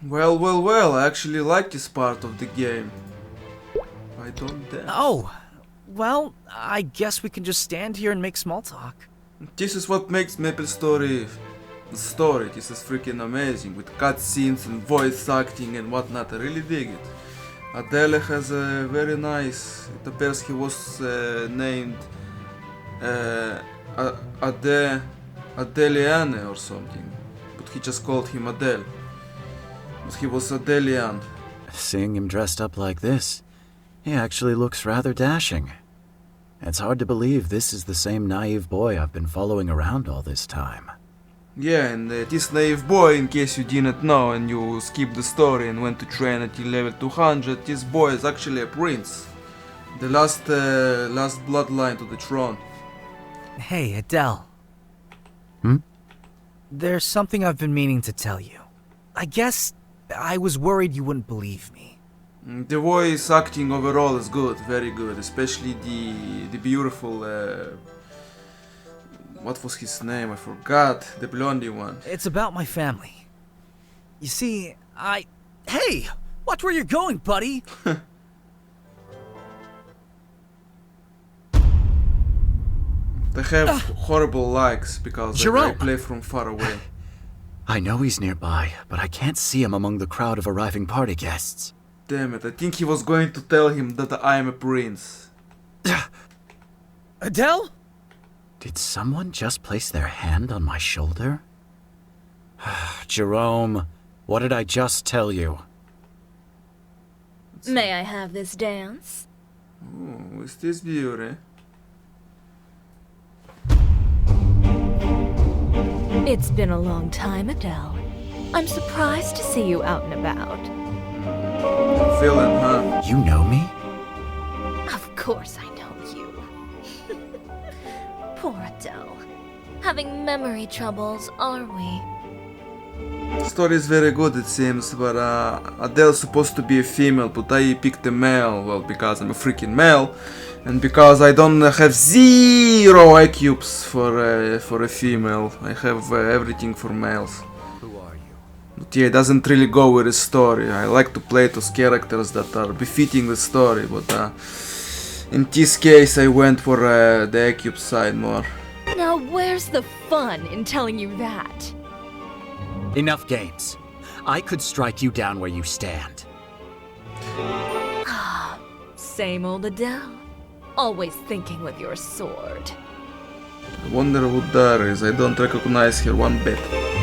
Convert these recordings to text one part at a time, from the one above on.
Well, I actually like this part of the game. I don't dance. Oh, well, I guess we can just stand here and make small talk. This is what makes Maplestory the story. This is freaking amazing with cutscenes and voice acting and whatnot. I really dig it. Adele has a very nice. It appears he was named uh, Adeliane or something, but he just called him Adele. But he was Adelian. Seeing him dressed up like this, he actually looks rather dashing. It's hard to believe this is the same naive boy I've been following around all this time. Yeah, and this naive boy, in case you didn't know and you skipped the story and went to train until level 200, this boy is actually a prince. The last bloodline to the throne. Hey, Adele. Hmm? There's something I've been meaning to tell you. I guess I was worried you wouldn't believe me. The voice acting overall is good, very good, especially the beautiful, what was his name? I forgot, the blondie one. It's about my family. You see, Hey! Watch where you're going, buddy! They have horrible likes because I Jerome! play from far away. I know he's nearby, but I can't see him among the crowd of arriving party guests. Damn it, I think he was going to tell him that I am a prince. Adele? Did someone just place their hand on my shoulder? Jerome, what did I just tell you? May I have this dance? Oh, is this beauty? It's been a long time, Adele. I'm surprised to see you out and about. Villain, huh? You know me? Of course I know you. Poor Adele. Having memory troubles, are we? The story is very good, it seems, but Adele's supposed to be a female, but I picked a male, well, because I'm a freaking male, and because I don't have zero IQs for a female. I have everything for males. Who are you? But yeah, it doesn't really go with the story. I like to play those characters that are befitting the story, but in this case I went for the IQ side more. Now where's the fun in telling you that? Enough games. I could strike you down where you stand. Same old Adele. Always thinking with your sword. I wonder who that is. I don't recognize her one bit.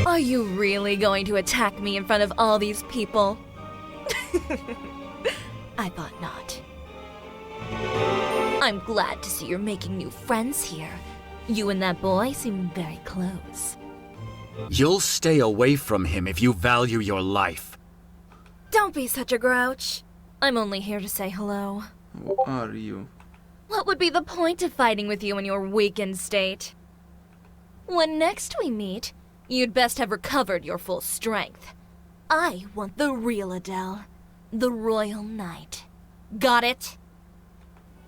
Are you really going to attack me in front of all these people? I thought not. I'm glad to see you're making new friends here. You and that boy seem very close. You'll stay away from him if you value your life. Don't be such a grouch. I'm only here to say hello. Who are you? What would be the point of fighting with you in your weakened state? When next we meet, you'd best have recovered your full strength. I want the real Adele, the Royal Knight. Got it?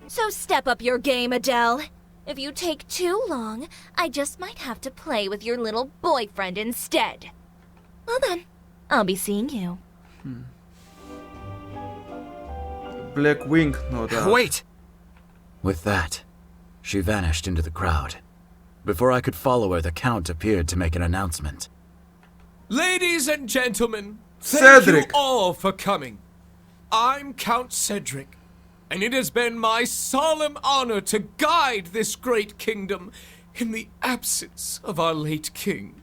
So step up your game, Adele. If you take too long, I just might have to play with your little boyfriend instead. Well then, I'll be seeing you. Black Wing, no doubt. Wait! With that, she vanished into the crowd. Before I could follow her, the Count appeared to make an announcement. Ladies and gentlemen, thank Cedric. you all for coming. I'm Count Cedric, and it has been my solemn honor to guide this great kingdom in the absence of our late king.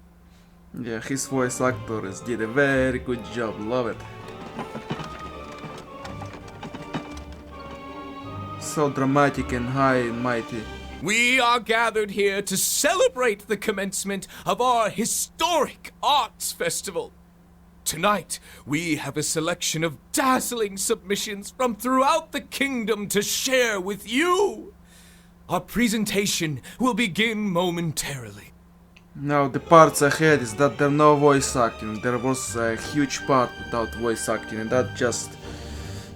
Yeah, his voice actors did a very good job, love it. So dramatic and high and mighty. We are gathered here to celebrate the commencement of our historic arts festival. Tonight, we have a selection of dazzling submissions from throughout the kingdom to share with you. Our presentation will begin momentarily. Now the parts ahead is that there no voice acting. There was a huge part without voice acting, and that just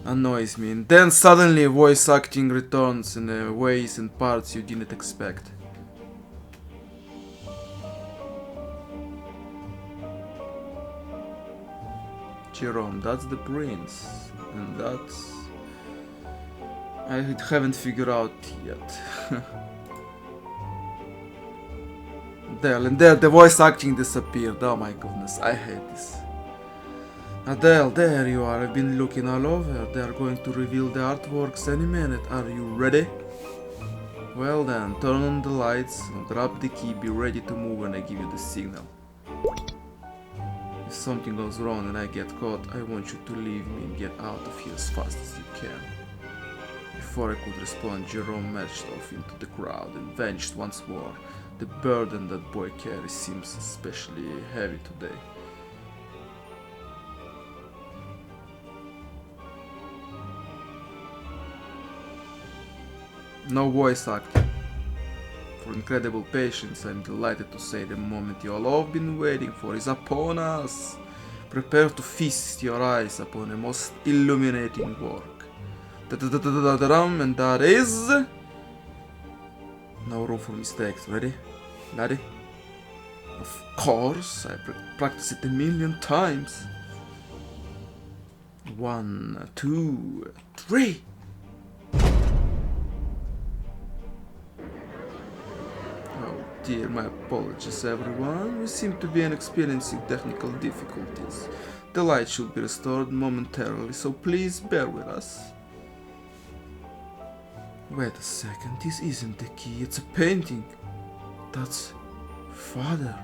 annoys me. And then suddenly voice acting returns in ways and parts you didn't expect. Jerome, that's the prince. And that's... I haven't figured out yet. Adele, and there the voice acting disappeared. Oh my goodness, I hate this. Adele, there you are. I've been looking all over. They are going to reveal the artworks any minute. Are you ready? Well then, turn on the lights, grab the key, be ready to move when I give you the signal. If something goes wrong and I get caught, I want you to leave me and get out of here as fast as you can. Before I could respond, Jerome marched off into the crowd and vanished once more. The burden that boy carries seems especially heavy today. No voice acting. For incredible patience, I'm delighted to say the moment you all have been waiting for is upon us. Prepare to feast your eyes upon a most illuminating work. And that is... No room for mistakes. Ready? Ready? Of course, I practiced it a million times. 1, 2, 3. Oh dear, my apologies everyone. We seem to be experiencing technical difficulties. The light should be restored momentarily, so please bear with us. Wait a second, this isn't the key, it's a painting. That's Father,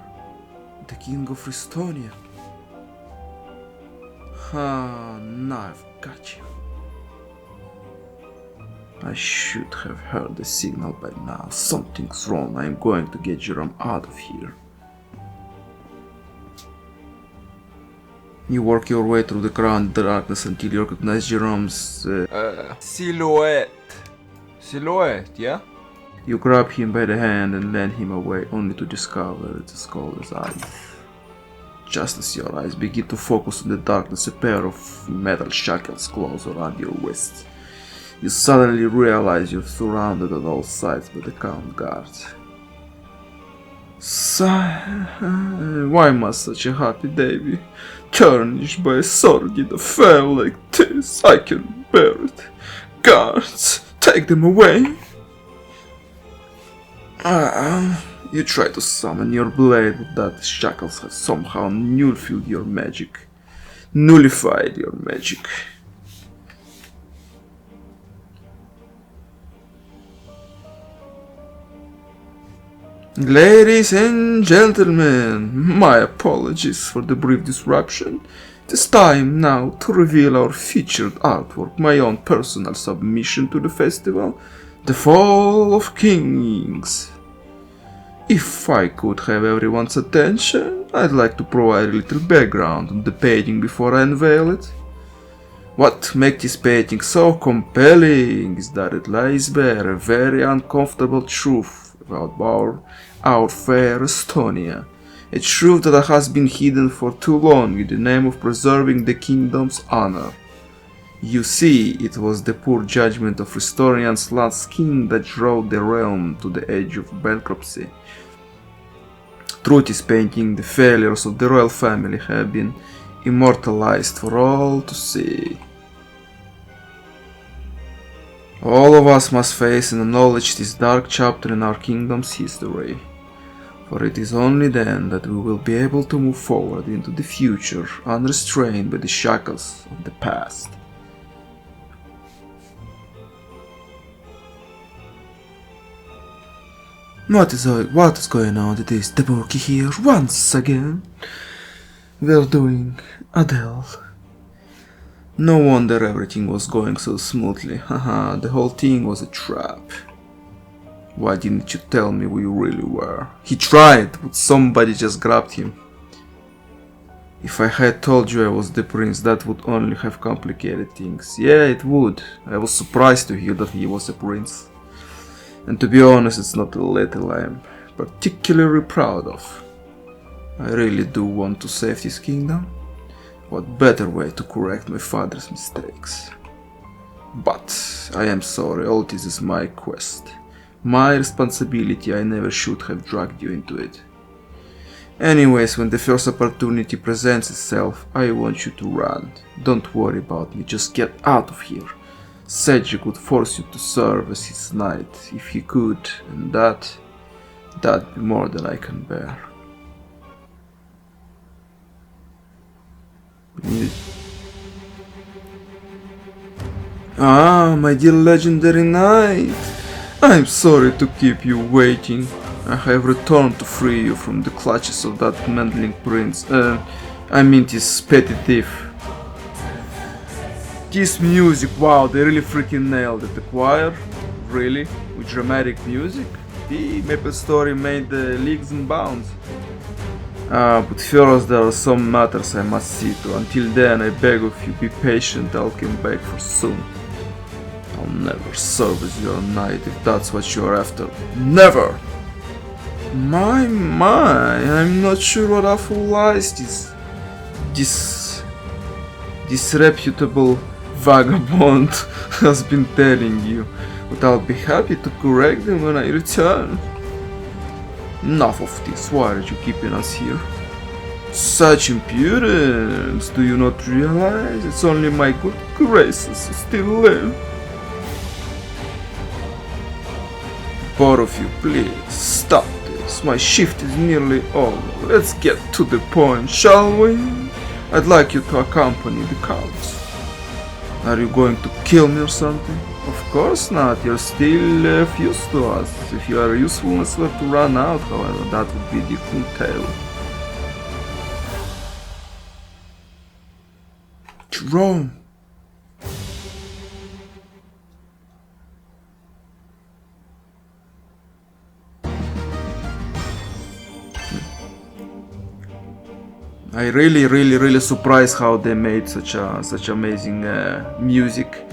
the King of Estonia. Now I've got you. I should have heard the signal by now. Something's wrong. I'm going to get Jerome out of here. You work your way through the crowd in the darkness until you recognize Jerome's silhouette. Silhouette, yeah? You grab him by the hand and lead him away, only to discover it's as cold as ice. Just as your eyes begin to focus on the darkness, a pair of metal shackles close around your wrists. You suddenly realize you're surrounded on all sides by the Count guards. Why must such a happy day be tarnished by a sordid affair like this? I can bear it. Guards, take them away. You try to summon your blade, but that shackles have somehow nullified your magic. Ladies and gentlemen, my apologies for the brief disruption. It is time now to reveal our featured artwork, my own personal submission to the festival, The Fall of Kings. If I could have everyone's attention, I'd like to provide a little background on the painting before I unveil it. What makes this painting so compelling is that it lays bare a very uncomfortable truth about our fair Estonia, a truth that has been hidden for too long in the name of preserving the kingdom's honor. You see, it was the poor judgment of Estonia's last king that drove the realm to the edge of bankruptcy. Through this painting, the failures of the royal family have been immortalized for all to see. All of us must face and acknowledge this dark chapter in our kingdom's history, for it is only then that we will be able to move forward into the future unrestrained by the shackles of the past. What is going on? It is the Burki here once again. We're doing Adele. No wonder everything was going so smoothly. Haha, the whole thing was a trap. Why didn't you tell me who you really were? He tried, but somebody just grabbed him. If I had told you I was the prince, that would only have complicated things. Yeah, it would. I was surprised to hear that he was a prince. And to be honest, it's not a little I'm particularly proud of. I really do want to save this kingdom. What better way to correct my father's mistakes? But I am sorry, all this is my quest. My responsibility, I never should have dragged you into it. Anyways, when the first opportunity presents itself, I want you to run. Don't worry about me, just get out of here. Seiji could force you to serve as his knight, if he could, and that'd be more than I can bear. Ah, my dear legendary knight! I'm sorry to keep you waiting. I have returned to free you from the clutches of that meddling prince. This petty thief. This music, wow, they really freaking nailed it. The choir, really, with dramatic music. The Maplestory made the leagues and bounds. But first there are some matters I must see to. Until then, I beg of you, be patient, I'll come back for soon. I'll never serve as your knight if that's what you're after. Never! My, I'm not sure what awful lies this disreputable vagabond has been telling you, but I'll be happy to correct them when I return. Enough of this, why are you keeping us here? Such impudence! Do you not realize it's only my good graces who still live? Both of you, please, stop this. My shift is nearly over. Let's get to the point, shall we? I'd like you to accompany the count. Are you going to kill me or something? Of course not, you're still of use to us. If your usefulness were to run out, however, that would be the full tale. Jerome! I really surprised how they made such amazing music.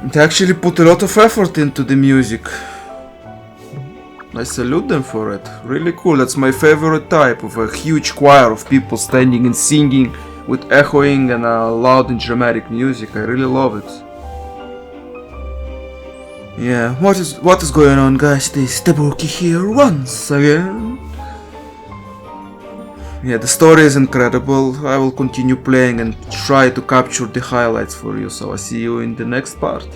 They actually put a lot of effort into the music. I salute them for it. Really cool. That's my favorite type of a huge choir of people standing and singing with echoing and loud and dramatic music. I really love it. Yeah, what is going on, guys? This Tabuki here once again. Yeah, the story is incredible. I will continue playing and try to capture the highlights for you, so I'll see you in the next part.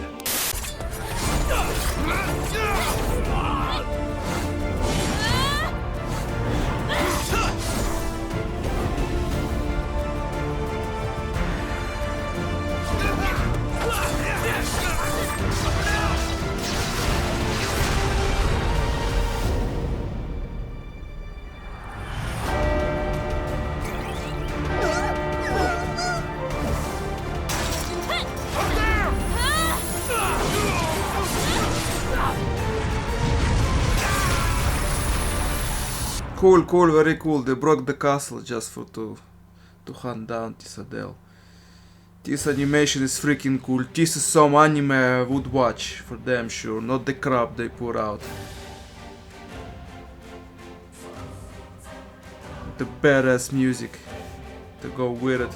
Cool, very cool. They broke the castle just to hunt down this Adele. This animation is freaking cool. This is some anime I would watch, for damn sure. Not the crap they put out. The badass music to go with it.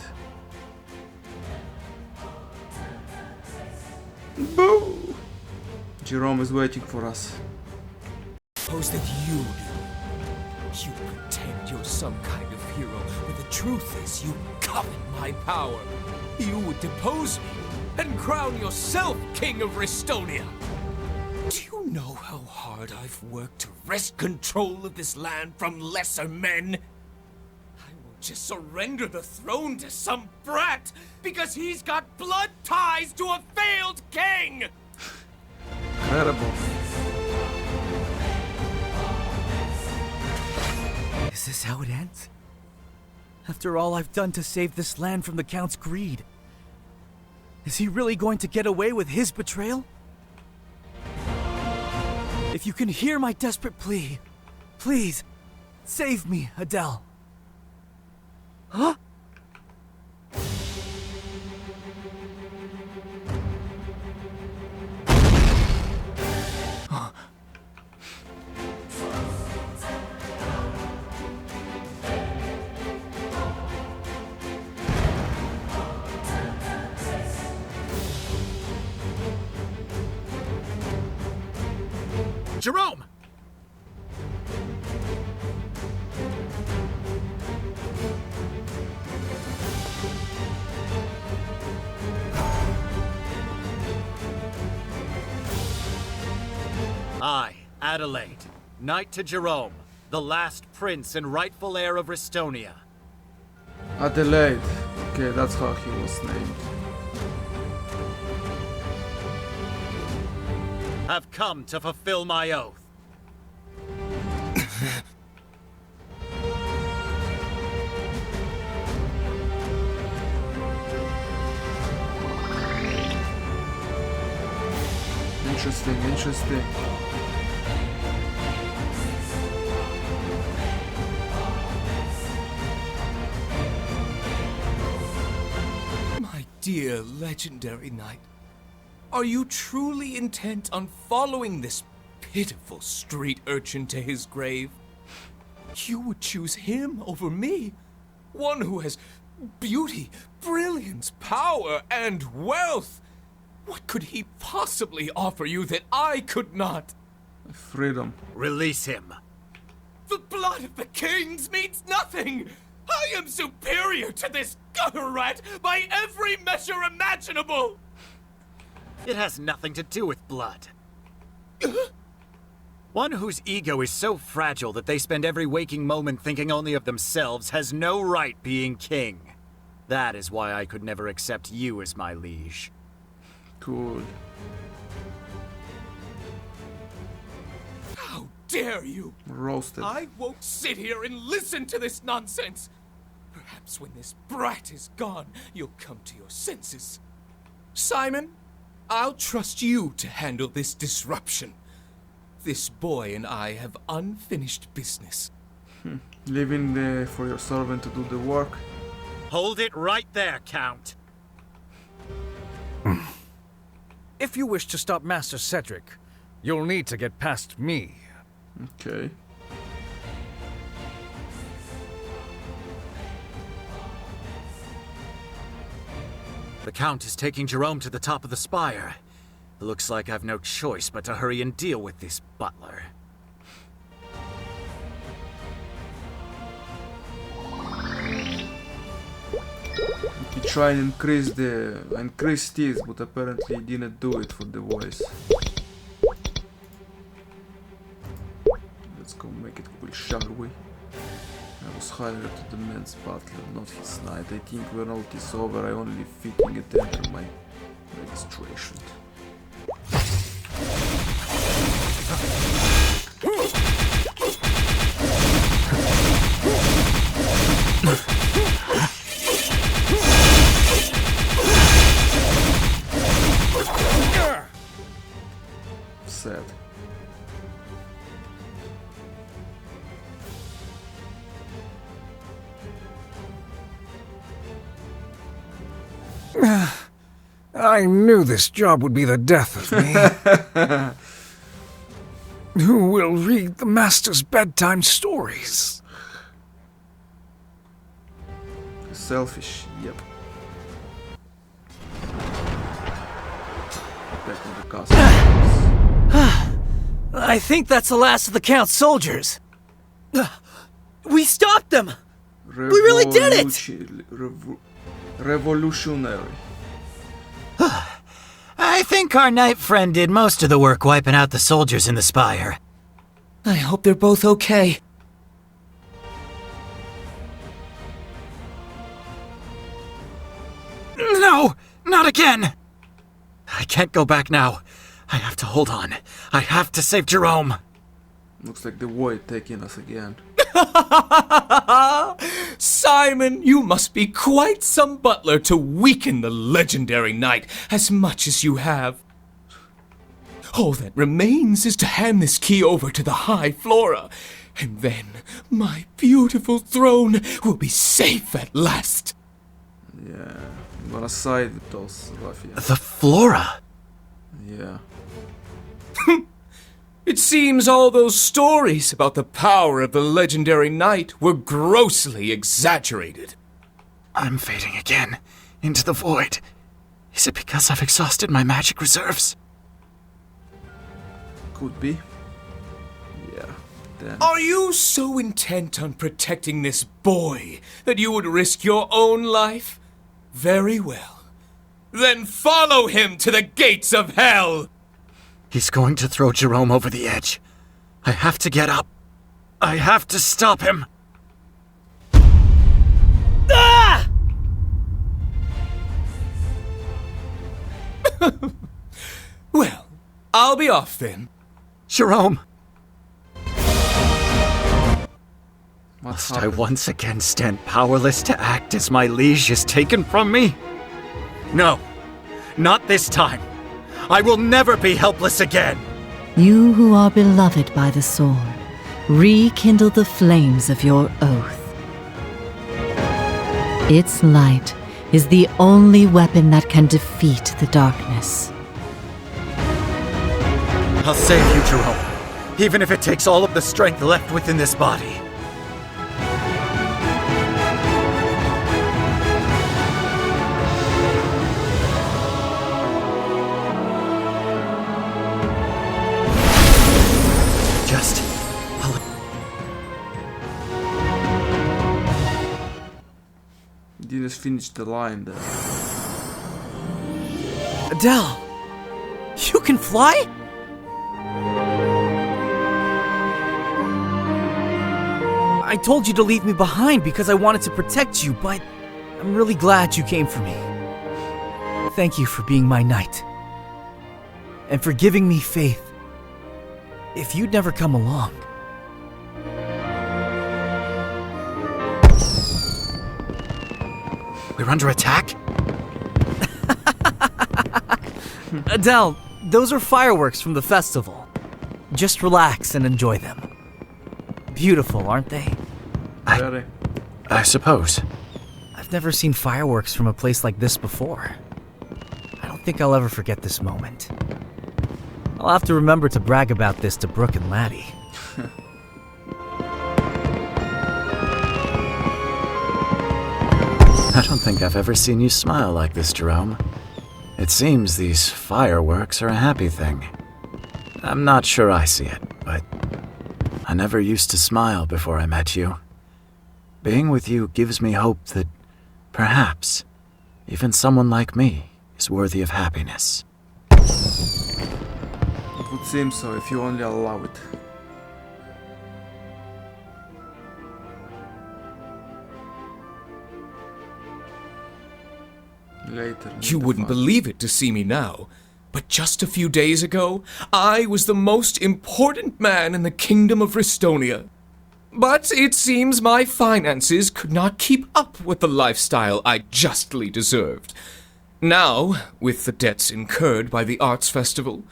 Boo! Jerome is waiting for us. Suppose that you pretend you're some kind of hero, but the truth is you covet my power. You would depose me and crown yourself King of Restonia. Do you know how hard I've worked to wrest control of this land from lesser men? I won't just surrender the throne to some brat because he's got blood ties to a failed king! Incredible. Is this how it ends? After all I've done to save this land from the Count's greed, is he really going to get away with his betrayal? If you can hear my desperate plea, please, save me, Adele. Huh? Jerome! I, Adelaide, knight to Jerome, the last prince and rightful heir of Ristonia. Adelaide. Okay, that's how he was named. Have come to fulfill my oath. Interesting, interesting. My dear legendary knight, are you truly intent on following this pitiful street urchin to his grave? You would choose him over me, one who has beauty, brilliance, power, and wealth. What could he possibly offer you that I could not? Freedom. Release him. The blood of the kings means nothing! I am superior to this gutter rat by every measure imaginable! It has nothing to do with blood. One whose ego is so fragile that they spend every waking moment thinking only of themselves has no right being king. That is why I could never accept you as my liege. Cool. How dare you! Roasted. I won't sit here and listen to this nonsense! Perhaps when this brat is gone, you'll come to your senses. Simon, I'll trust you to handle this disruption. This boy and I have unfinished business. Leaving for your servant to do the work. Hold it right there, Count. If you wish to stop Master Cedric, you'll need to get past me. Okay. The Count is taking Jerome to the top of the spire. Looks like I've no choice but to hurry and deal with this butler. He tried and increase this, but apparently he didn't do it for the voice. Let's go make it cool, shall we? I was hired to the men's butler, not his knight. I think when all is over, I only fitting it under my registration. Sad. I knew this job would be the death of me. Who will read the Master's bedtime stories? Selfish, yep. Back to the castle. I think that's the last of the Count's soldiers. We stopped them! We really did it! Revolutionary. I think our knight friend did most of the work wiping out the soldiers in the spire. I hope they're both okay. No! Not again! I can't go back now. I have to hold on. I have to save Jerome. Looks like the void taking us again. Simon, you must be quite some butler to weaken the legendary knight as much as you have. All that remains is to hand this key over to the High Flora, and then my beautiful throne will be safe at last. Yeah, I'm gonna side with those ruffians. The Flora? Yeah. It seems all those stories about the power of the legendary knight were grossly exaggerated. I'm fading again, into the void. Is it because I've exhausted my magic reserves? Could be. Yeah. Then. Are you so intent on protecting this boy that you would risk your own life? Very well. Then follow him to the gates of hell! He's going to throw Jerome over the edge. I have to get up. I have to stop him. Ah! Well, I'll be off then. Jerome, What must I happened? once again stand powerless to act as my liege is taken from me? No, not this time. I will never be helpless again. You who are beloved by the sword, rekindle the flames of your oath. Its light is the only weapon that can defeat the darkness. I'll save you, Jerome, even if it takes all of the strength left within this body. Just... You just finished the line there. Adele, you can fly? I told you to leave me behind because I wanted to protect you, but I'm really glad you came for me. Thank you for being my knight. And for giving me faith. If you'd never come along, We're under attack? Adele, those are fireworks from the festival. Just relax and enjoy them. Beautiful, aren't they? Very. I suppose. I've never seen fireworks from a place like this before. I don't think I'll ever forget this moment. I'll have to remember to brag about this to Brooke and Laddie. I don't think I've ever seen you smile like this, Jerome. It seems these fireworks are a happy thing. I'm not sure I see it, but I never used to smile before I met you. Being with you gives me hope that perhaps even someone like me is worthy of happiness. It would seem so if you only allow it. Later. You wouldn't believe it to see me now, but just a few days ago, I was the most important man in the Kingdom of Ristonia. But it seems my finances could not keep up with the lifestyle I justly deserved. Now, with the debts incurred by the Arts Festival,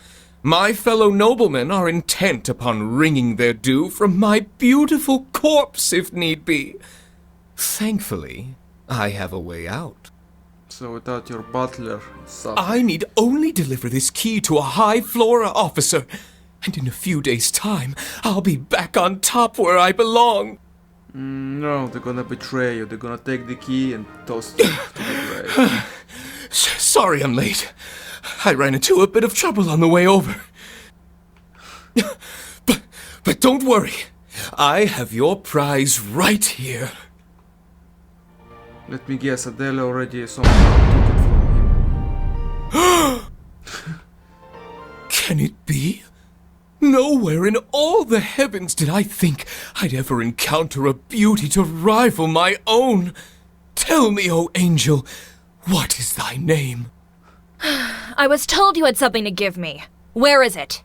my fellow noblemen are intent upon wringing their due from my beautiful corpse if need be. Thankfully, I have a way out. So without your butler, it's suffering. I need only deliver this key to a high Flora officer, and in a few days' time, I'll be back on top where I belong. No, they're gonna betray you. They're gonna take the key and toss you to the grave. Sorry I'm late. I ran into a bit of trouble on the way over. But don't worry. I have your prize right here. Let me guess, Adele already somehow took it from him. Can it be? Nowhere in all the heavens did I think I'd ever encounter a beauty to rival my own. Tell me, O angel, what is thy name? I was told you had something to give me. Where is it?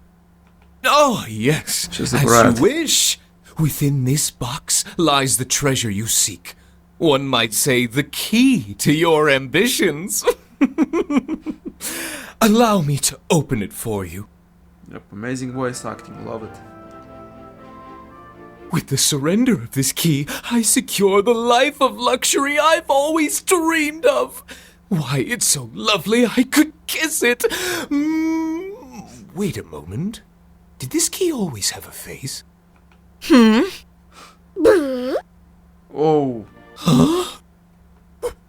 Oh, yes. She's a As brat. you wish. Within this box lies the treasure you seek. One might say the key to your ambitions. Allow me to open it for you. Yep, amazing voice acting, love it. With the surrender of this key, I secure the life of luxury I've always dreamed of. Why, it's so lovely I could kiss it. Wait a moment. Did this key always have a face? Oh,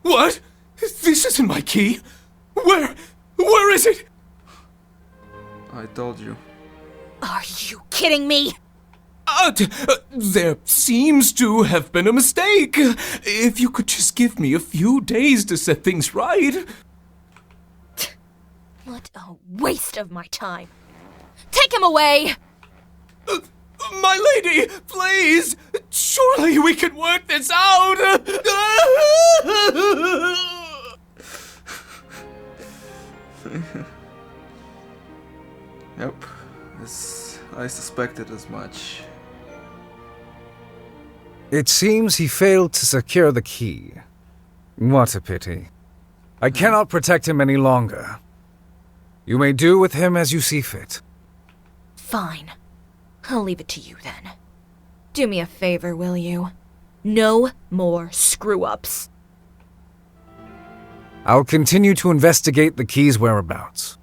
What? This isn't my key. Where is it? I told you. Are you kidding me? There seems to have been a mistake. If you could just give me a few days to set things right. What a waste of my time. Take him away! My lady, please! Surely we can work this out! Yep, I suspected as much. It seems he failed to secure the key. What a pity. I cannot protect him any longer. You may do with him as you see fit. Fine. I'll leave it to you then. Do me a favor, will you? No more screw-ups. I'll continue to investigate the key's whereabouts.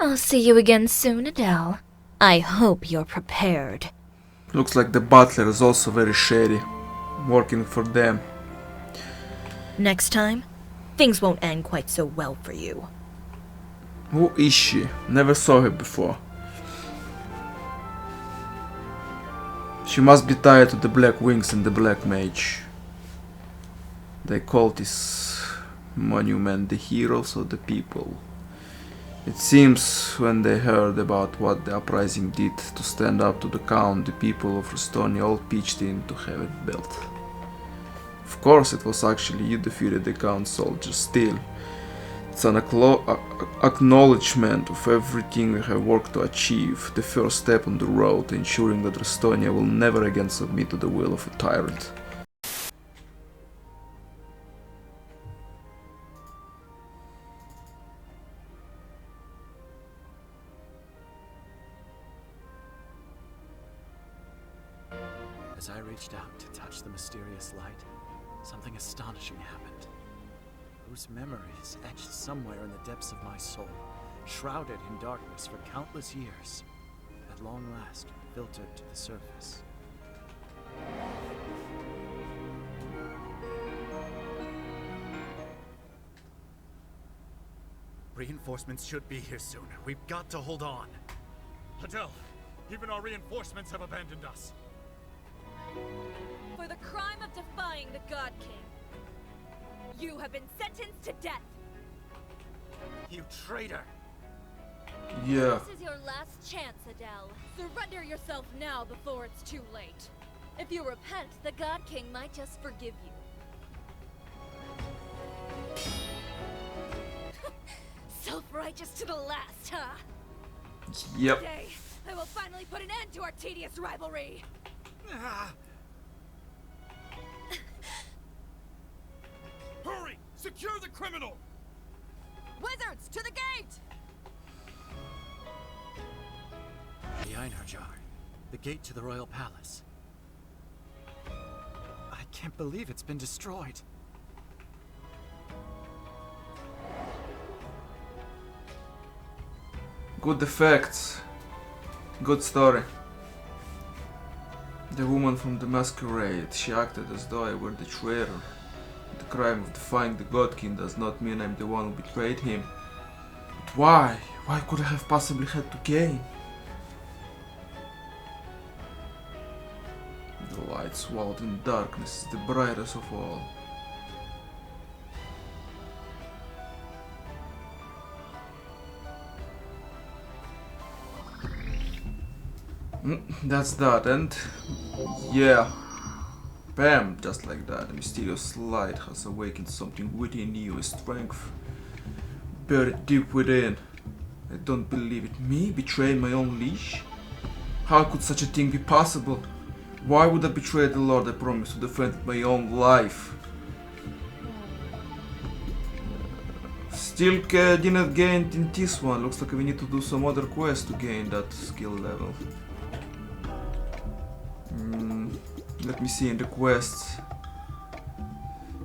I'll see you again soon, Adele. I hope you're prepared. Looks like the butler is also very shady, working for them. Next time, things won't end quite so well for you. Who is she? Never saw her before. She must be tied to the Black Wings and the Black Mage. They call this monument the heroes of the people. It seems when they heard about what the uprising did to stand up to the count, the people of Estonia all pitched in to have it built. Of course, it was actually you defeated the count soldiers still. It's an acknowledgement of everything we have worked to achieve, the first step on the road to ensuring that Estonia will never again submit to the will of a tyrant. As I reached out to touch the mysterious light, something astonishing happened. Those memories etched somewhere in the depths of my soul, shrouded in darkness for countless years, at long last filtered to the surface. Reinforcements should be here soon. We've got to hold on. Adele, even our reinforcements have abandoned us. For the crime of defying the God King, you have been sentenced to death. You traitor! Yeah. This is your last chance, Adele. Surrender yourself now before it's too late. If you repent, the God King might just forgive you. Self-righteous to the last, huh? Yep. Today, I will finally put an end to our tedious rivalry. Hurry! Secure the criminal! Wizards, to the gate! The Einherjar, the gate to the royal palace. I can't believe it's been destroyed. Good effects. Good story. The woman from the masquerade. She acted as though I were the traitor. The crime of defying the God King does not mean I'm the one who betrayed him. But why? Why could I have possibly had to gain? The light swallowed in darkness is the brightest of all. That's that, and yeah, bam, just like that, the mysterious light has awakened something within you, a strength buried deep within. I don't believe it. Me betraying my own liege? How could such a thing be possible? Why would I betray the Lord I promised to defend my own life? Still didn't gain in this one. Looks like we need to do some other quest to gain that skill level. Let me see in the quests.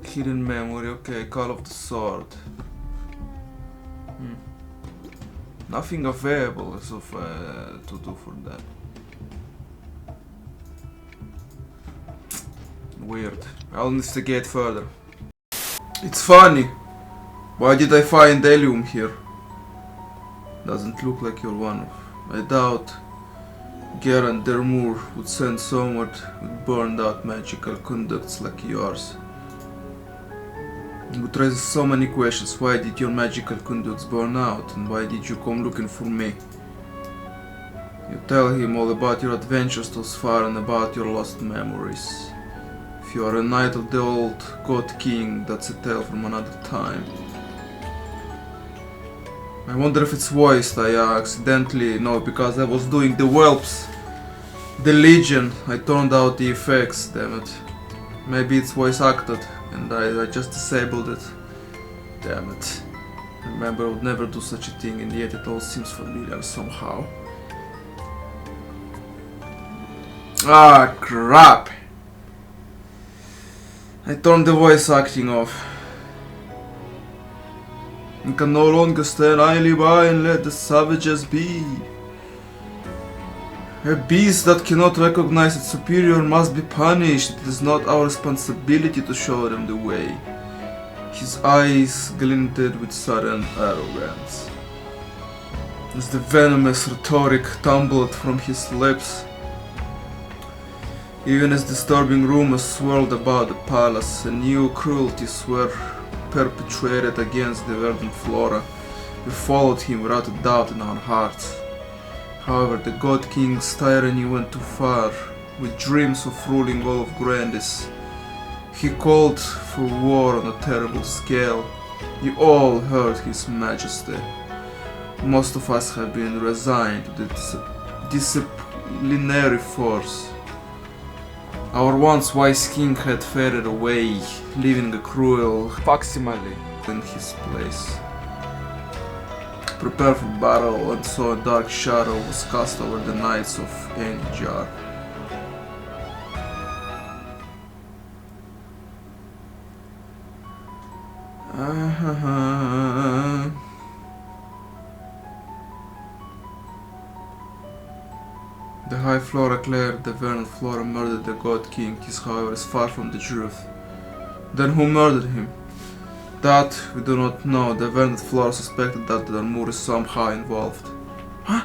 Hidden memory, okay, Call of the Sword. Nothing available as of to do for that. Weird. I'll investigate further. It's funny. Why did I find Helium here? Doesn't look like you're one of. I doubt Gerand Dermur would send someone with burned out magical conducts like yours. It raises so many questions. Why did your magical conduits burn out? And why did you come looking for me? You tell him all about your adventures thus far and about your lost memories. If you are a knight of the old God King, that's a tale from another time. I wonder if it's voiced. I accidentally, no, because I was doing the whelps. The Legion, I turned out the effects, damn it. Maybe it's voice acted and I just disabled it. Damn it. Remember, I would never do such a thing, and yet it all seems familiar somehow. Ah, crap! I turned the voice acting off. I can no longer stand idly by and let the savages be. A beast that cannot recognize its superior must be punished. It is not our responsibility to show them the way. His eyes glinted with sudden arrogance. As the venomous rhetoric tumbled from his lips, even as disturbing rumors swirled about the palace and new cruelties were perpetrated against the verdant flora, we followed him without a doubt in our hearts. However, the God King's tyranny went too far. With dreams of ruling all of Grandis, he called for war on a terrible scale. You all heard his majesty. Most of us have been resigned to the disciplinary force. Our once wise king had faded away, leaving a cruel facsimile in his place. Prepare for battle, and so a dark shadow was cast over the knights of Anjar. The High Flora declared the Verdant Flora murdered the God King. This, however, is far from the truth. Then who murdered him? That we do not know. The Verdant Flora suspected that the Darmur is somehow involved. Huh?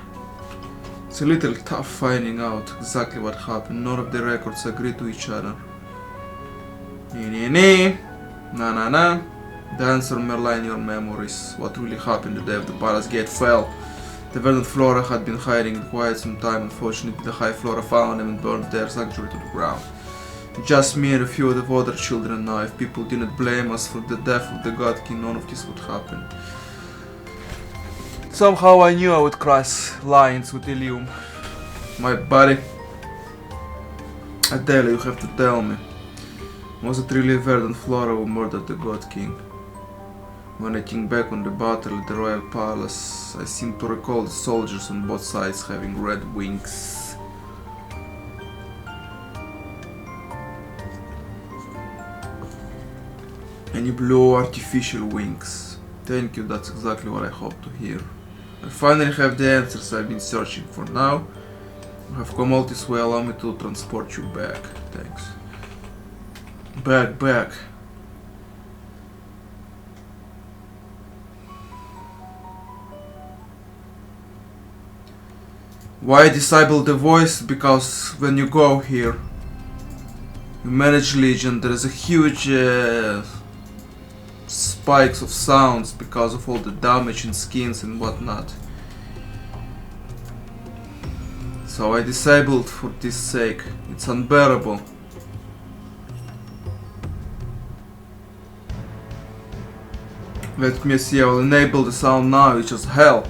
It's a little tough finding out exactly what happened. None of the records agree to each other. Nee. Na. The answer may lie in your memories. What really happened the day of the palace gate fell? The Verdant Flora had been hiding in quiet some time. Unfortunately, the High Flora found them and burned their sanctuary to the ground. Just me and a few of the other children now. If people didn't blame us for the death of the God King, none of this would happen. Somehow I knew I would cross lines with Ilium. My buddy. Adele, you have to tell me. Was it really Verdant Flora who murdered the God King? When I think back on the battle at the Royal Palace, I seem to recall the soldiers on both sides having red wings. And you blow artificial wings. Thank you, that's exactly what I hoped to hear. I finally have the answers I've been searching for now. I have come all this way, allow me to transport you back. Thanks. Back. Why disable the voice? Because when you go here, you manage Legion, there is a huge spikes of sounds because of all the damage in skins and whatnot. So I disabled for this sake. It's unbearable. Let me see, I will enable the sound now, which is hell.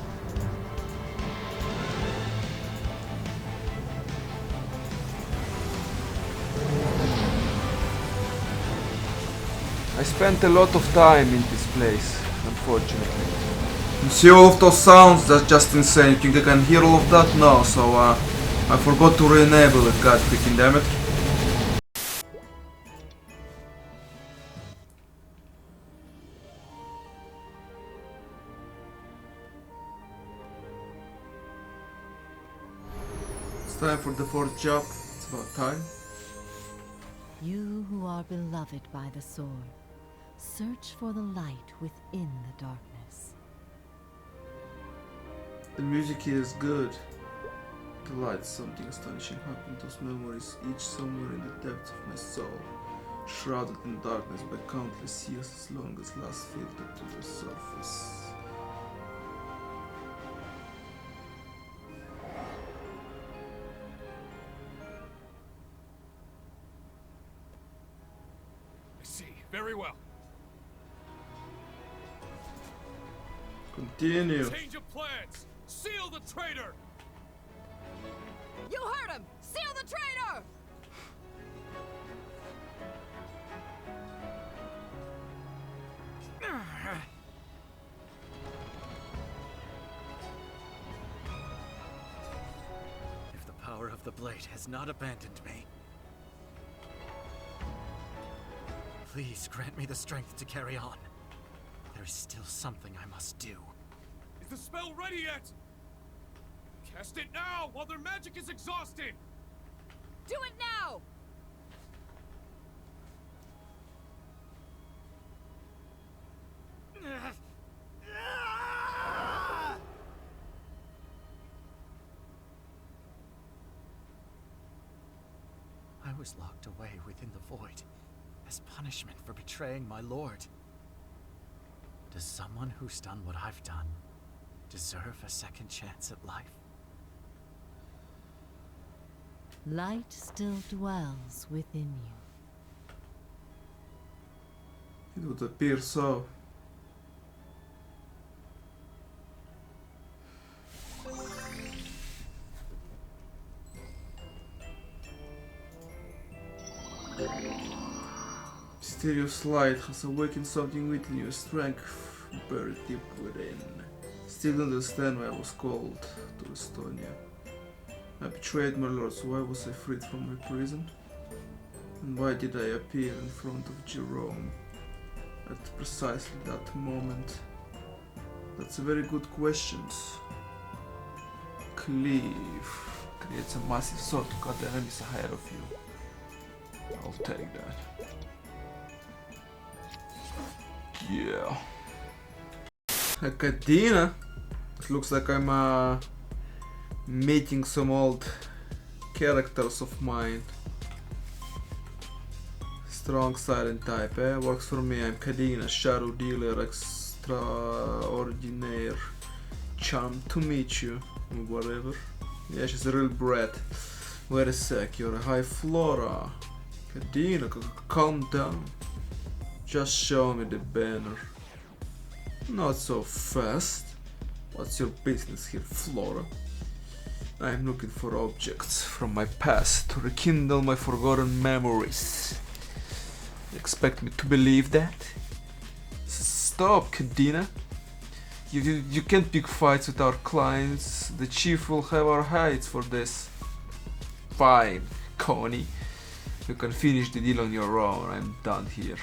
I spent a lot of time in this place, unfortunately. You see all of those sounds? That's just insane. You think I can hear all of that? No, so I forgot to re-enable it, god freaking damn it. It's time for the fourth job. It's about time. You who are beloved by the sword, search for the light within the darkness. The music here is good. The light, something astonishing happened. Those memories, each somewhere in the depths of my soul. shrouded in darkness by countless years as long as last filtered to the surface. I see. Very well. Continue. Change of plans. Seal the traitor. You heard him! Seal the traitor! If the power of the blade has not abandoned me, please grant me the strength to carry on. There is still something I must do. Is the spell ready yet? Cast it now while their magic is exhausted. Do it now! I was locked away within the void as punishment for betraying my lord. Does someone who's done what I've done deserve a second chance at life? Light still dwells within you. It would appear so. Mysterious light has awakened something within you, strength buried deep within. Still don't understand why I was called to Estonia. I betrayed my lord, so why was I freed from my prison? And why did I appear in front of Jerome at precisely that moment? That's a very good question. Cleave creates a massive sword to cut the enemies ahead of you. I'll take that. Yeah. Acadina. It looks like I'm meeting some old characters of mine. Strong silent type, eh? Works for me. I'm Kadina, shadow dealer extraordinaire. Charmed to meet you. Whatever. Yeah, she's a real brat. Wait a sec, you're a high flora. Kadina, calm down. Just show me the banner. Not so fast. What's your business here, Flora? I'm looking for objects from my past to rekindle my forgotten memories. You expect me to believe that? Stop, Kadina. You can't pick fights with our clients. The chief will have our hides for this. Fine, Connie. You can finish the deal on your own. I'm done here.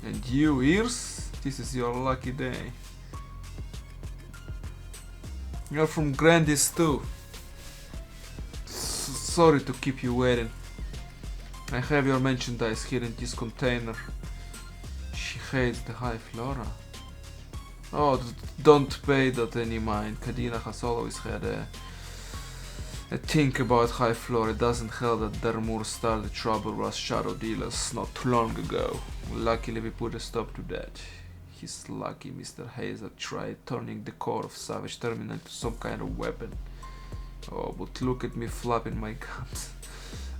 And you, Ears? This is your lucky day. You're from Grandis too. Sorry to keep you waiting. I have your merchandise here in this container. She hates the High Flora. Oh, don't pay that any mind. Kadina has always had a thing about High Flora. It doesn't help that Dermur started trouble with us shadow dealers not too long ago. Luckily we put a stop to that. He's lucky Mr. Hazer tried turning the core of Savage Terminal into some kind of weapon. Oh, but look at me flapping my gums.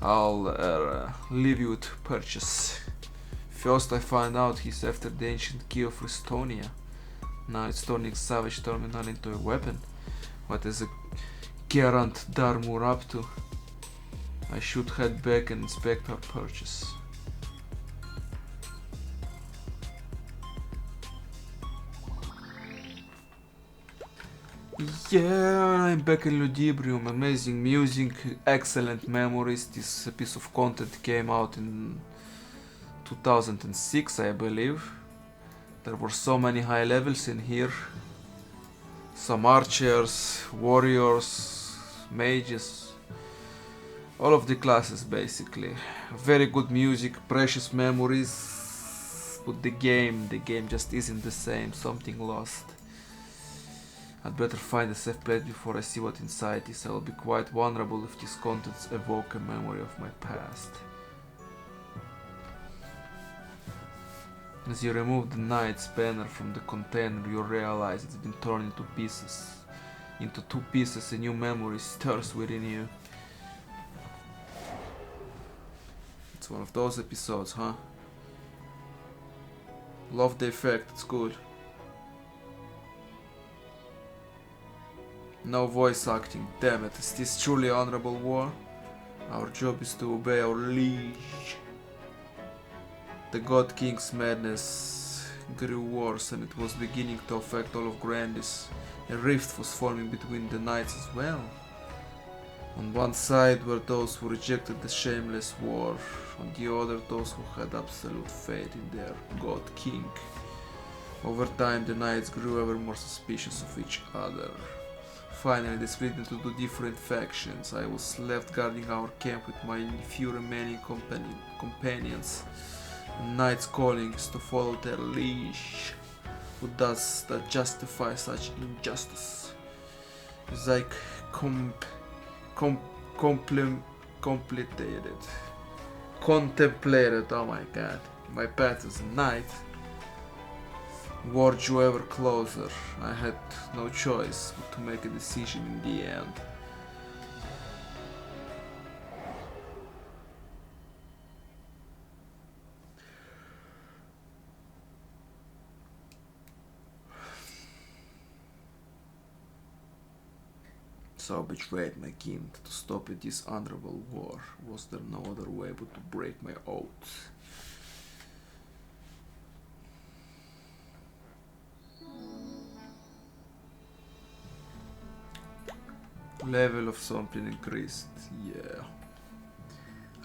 I'll leave you to purchase. First I find out he's after the ancient key of Estonia. Now it's turning Savage Terminal into a weapon. What is a Gerant Darmur up to? I should head back and inspect our purchase. Yeah, I'm back in Ludibrium. Amazing music, excellent memories. This piece of content came out in 2006, I believe. There were so many high levels in here. Some archers, warriors, mages. All of the classes basically. Very good music, precious memories. But the game just isn't the same. Something lost. I'd better find a safe place before I see what inside is. I will be quite vulnerable if these contents evoke a memory of my past. As you remove the knight's banner from the container, you realize it's been torn into pieces. Into two pieces, a new memory stirs within you. It's one of those episodes, huh? Love the effect, it's good. No voice acting, damn it, is this truly honorable war? Our job is to obey our liege. The God King's madness grew worse and it was beginning to affect all of Grandis. A rift was forming between the knights as well. On one side were those who rejected the shameless war, on the other those who had absolute faith in their God King. Over time the knights grew ever more suspicious of each other. Finally they split into two different factions. I was left guarding our camp with my few remaining companions. And knights' calling is to follow their liege. Who does that justify such injustice? It's like contemplated, oh my god, my path as a knight. War drew ever closer. I had no choice but to make a decision in the end. So I betrayed my king to stop a dishonorable war. Was there no other way but to break my oath? Level of something increased, yeah.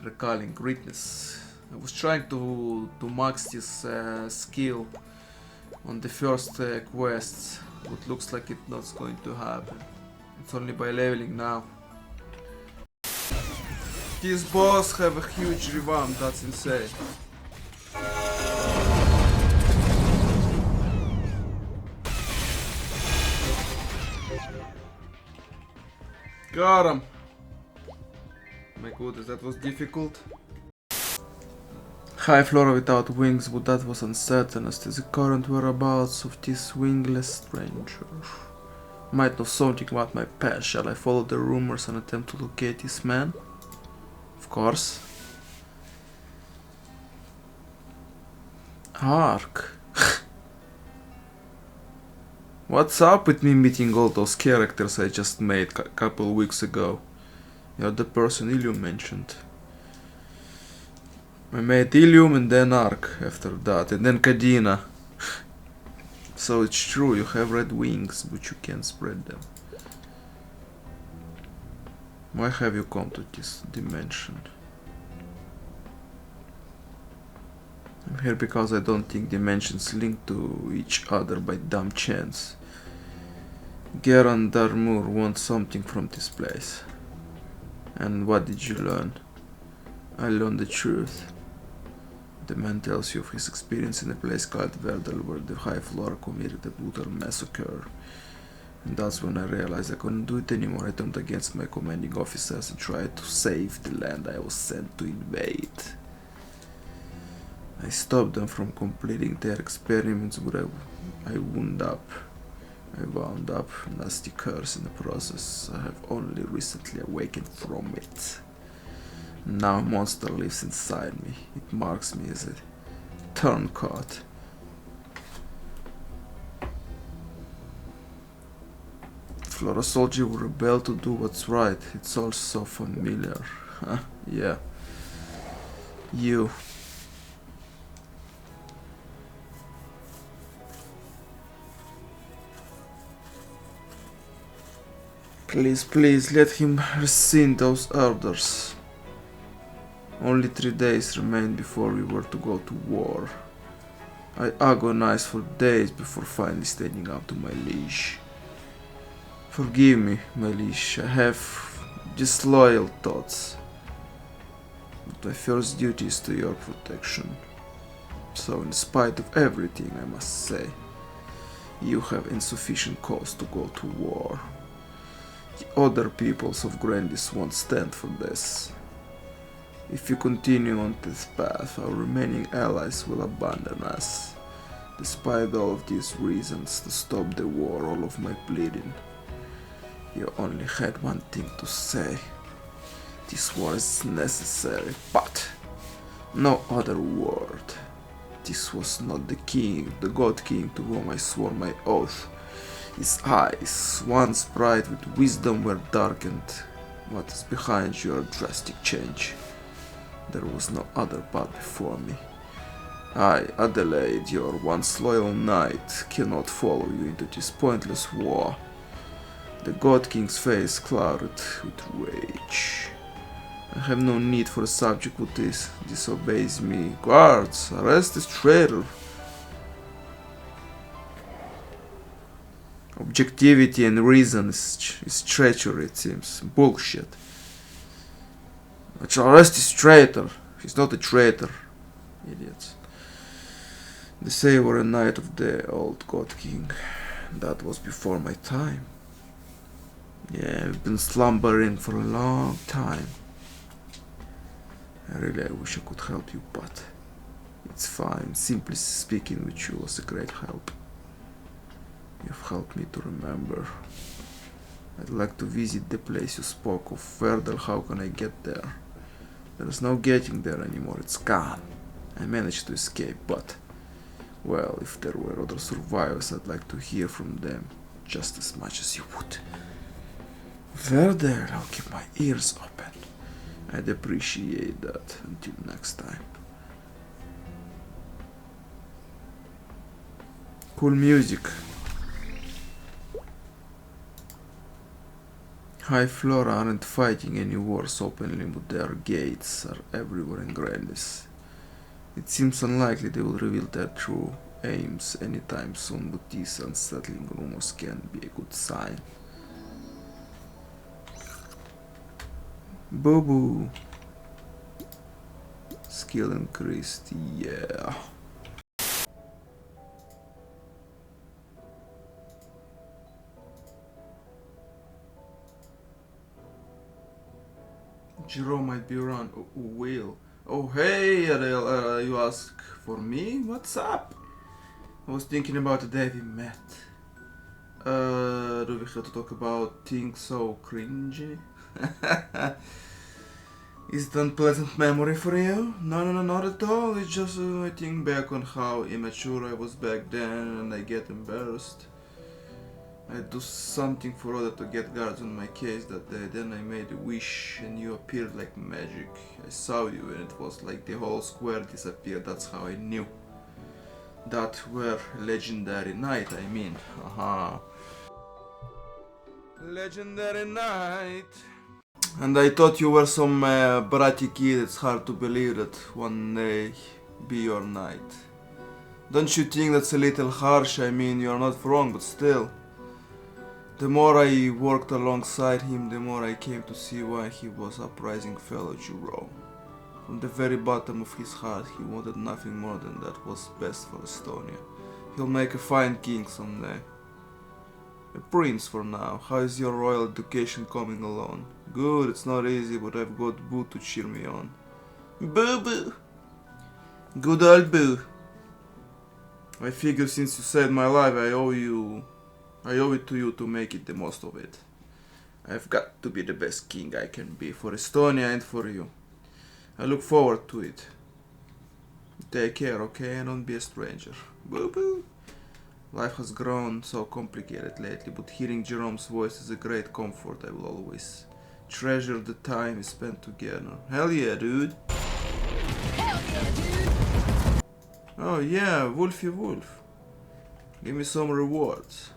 Recalling greatness. I was trying to max this skill on the first quests, but looks like it's not going to happen. It's only by leveling now. These boss have a huge revamp, that's insane. Got him! My goodness, that was difficult. High flora without wings, but that was uncertain as to the current whereabouts of this wingless stranger. Might know something about my past. Shall I follow the rumors and attempt to locate this man? Of course. Ark. What's up with me meeting all those characters I just made a couple weeks ago? You're the person Ilium mentioned. I made Ilium and then Ark after that, and then Kadina. So it's true, you have red wings, but you can't spread them. Why have you come to this dimension? I'm here because I don't think dimensions link to each other by dumb chance. Geran Darmur wants something from this place. And what did you learn? I learned the truth. The man tells you of his experience in a place called Verdal where the High Flora committed a brutal massacre. And that's when I realized I couldn't do it anymore. I turned against my commanding officers and tried to save the land I was sent to invade. I stopped them from completing their experiments, but I wound up a nasty curse in the process. I have only recently awakened from it. Now a monster lives inside me. It marks me as a turncoat. Flora soldier will rebel to do what's right. It's all so familiar. Huh? Yeah. You. Please, please, let him rescind those orders. Only 3 days remained before we were to go to war. I agonized for days before finally standing up to my liege. Forgive me, my liege, I have disloyal thoughts. But my first duty is to your protection. So in spite of everything, I must say, you have insufficient cause to go to war. The other peoples of Grandis won't stand for this. If we continue on this path, our remaining allies will abandon us. Despite all of these reasons to stop the war, all of my pleading, you only had one thing to say. This war is necessary, but no other word. This was not the king, the god king to whom I swore my oath. His eyes, once bright with wisdom, were darkened. What is behind your drastic change? There was no other path before me. I, Adelaide, your once loyal knight, cannot follow you into this pointless war. The God King's face clouded with rage. I have no need for a subject who disobeys me. Guards, arrest this traitor. Objectivity and reason is treachery, it seems. Bullshit. I shall arrest this traitor. He's not a traitor. Idiots. They say you were a knight of the old God King. That was before my time. Yeah, I've been slumbering for a long time. I wish I could help you, but it's fine. Simply speaking with you was a great help. You've helped me to remember. I'd like to visit the place you spoke of. Further, how can I get there? There's no getting there anymore, it's gone. I managed to escape, but... well, if there were other survivors, I'd like to hear from them just as much as you would. Further, I'll keep my ears open. I'd appreciate that. Until next time. Cool music. High Flora aren't fighting any wars openly, but their gates are everywhere in Grandis. It seems unlikely they will reveal their true aims anytime soon, but these unsettling rumors can be a good sign. Boo boo. Skill increased, yeah. Jerome might be around. Will. Oh, hey, Adele, you ask for me? What's up? I was thinking about the day we met. Do we have to talk about things so cringy? Is it an unpleasant memory for you? No, not at all. It's just I think back on how immature I was back then and I get embarrassed. I do something for order to get guards on my case that day. Then I made a wish and you appeared like magic. I saw you and it was like the whole square disappeared. That's how I knew. That were legendary night, I mean. Haha. Legendary night. And I thought you were some bratty kid. It's hard to believe that one day be your knight. Don't you think that's a little harsh? I mean, you're not wrong, but still. The more I worked alongside him, the more I came to see why he was uprising fellow Jerome. From the very bottom of his heart, he wanted nothing more than that was best for Estonia. He'll make a fine king someday. A prince for now. How is your royal education coming along? Good, it's not easy, but I've got Boo to cheer me on. Boo Boo! Good old Boo. I figure since you saved my life, I owe it to you to make it the most of it. I've got to be the best king I can be for Estonia and for you. I look forward to it. Take care, okay? And don't be a stranger. Boo boo. Life has grown so complicated lately, but hearing Jerome's voice is a great comfort. I will always treasure the time we spent together. Hell yeah, dude. Hell yeah, dude. Oh yeah, Wolfie Wolf. Give me some rewards.